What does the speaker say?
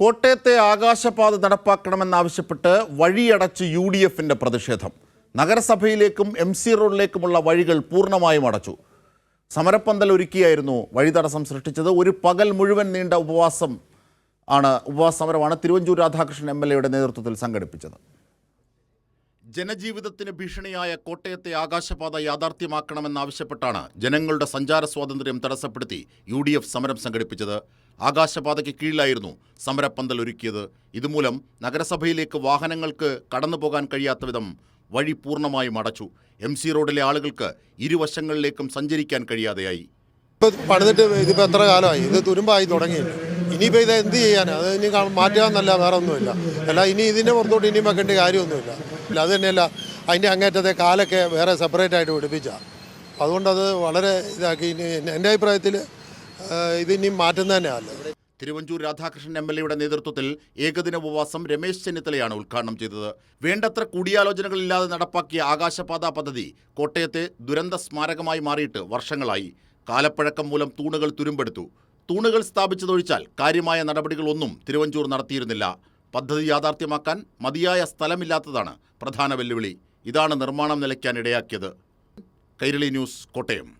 കോട്ടയത്തെ ആകാശപാത നടപ്പാക്കണമെന്നാവശ്യപ്പെട്ട് വഴിയടച്ച് UDFിന്റെ പ്രതിഷേധം. നഗരസഭയിലേക്കും MC റോഡിലേക്കുമുള്ള വഴികൾ പൂർണ്ണമായും അടച്ചു. സമരപ്പന്തൽ ഒരുക്കിയായിരുന്നു വഴിതടസ്സം സൃഷ്ടിച്ചത്. ഒരു പകൽ മുഴുവൻ നീണ്ട ഉപവാസ സമരമാണ് തിരുവഞ്ചൂർ രാധാകൃഷ്ണൻ MLAയുടെ നേതൃത്വത്തിൽ സംഘടിപ്പിച്ചത്. ജനജീവിതത്തിന് ഭീഷണിയായ കോട്ടയത്തെ ആകാശപാത യാഥാർത്ഥ്യമാക്കണമെന്നാവശ്യപ്പെട്ടാണ് ജനങ്ങളുടെ സഞ്ചാര സ്വാതന്ത്ര്യം തടസ്സപ്പെടുത്തി UDF സമരം സംഘടിപ്പിച്ചത്. ആകാശപാതയ്ക്ക് കീഴിലായിരുന്നു സമരപ്പന്തൽ ഒരുക്കിയത്. ഇതുമൂലം നഗരസഭയിലേക്ക് വാഹനങ്ങൾക്ക് കടന്നുപോകാൻ കഴിയാത്ത വിധം വഴി പൂർണ്ണമായും അടച്ചു. MC റോഡിലെ ആളുകൾക്ക് ഇരുവശങ്ങളിലേക്കും സഞ്ചരിക്കാൻ കഴിയാതെയായി. പണിതിട്ട് ഇതിപ്പോൾ എത്ര കാലമായി? ഇത് തുരുമ്പായി തുടങ്ങി. ഇനിയിപ്പോൾ ഇത് എന്ത് ചെയ്യാനാണ്? അത് ഇനി മാറ്റുകയെന്നല്ല, വേറെ ഒന്നുമില്ല. അല്ല, ഇനി ഇതിൻ്റെ പുറത്തോട്ട് ഇനിയും വെക്കേണ്ട കാര്യമൊന്നുമില്ല. അത് തന്നെയല്ല, അതിൻ്റെ അങ്ങേറ്റത്തെ കാലൊക്കെ വേറെ സെപ്പറേറ്റ് ആയിട്ട് പിടിപ്പിച്ചാണ്. അതുകൊണ്ടത് വളരെ ഇതാക്കി. എൻ്റെ അഭിപ്രായത്തിൽ ഇതിനി മാറ്റുന്നത് തന്നെയല്ല. തിരുവഞ്ചൂർ രാധാകൃഷ്ണൻ MLAയുടെ നേതൃത്വത്തിൽ ഏകദിന ഉപവാസം രമേശ് ചെന്നിത്തലയാണ് ഉദ്ഘാടനം ചെയ്തത്. വേണ്ടത്ര കൂടിയാലോചനകളില്ലാതെ നടപ്പാക്കിയ ആകാശപാത പദ്ധതി കോട്ടയത്തെ ദുരന്ത സ്മാരകമായി മാറിയിട്ട് വർഷങ്ങളായി. കാലപ്പഴക്കം മൂലം തൂണുകൾ തുരുമ്പെടുത്തു. തൂണുകൾ സ്ഥാപിച്ചതൊഴിച്ചാൽ കാര്യമായ നടപടികളൊന്നും തിരുവഞ്ചൂർ നടത്തിയിരുന്നില്ല. പദ്ധതി യാഥാർത്ഥ്യമാക്കാൻ മതിയായ സ്ഥലമില്ലാത്തതാണ് പ്രധാന വെല്ലുവിളി. ഇതാണ് നിർമ്മാണം നിലയ്ക്കാൻ ഇടയാക്കിയത്. കൈരളി ന്യൂസ്, കോട്ടയം.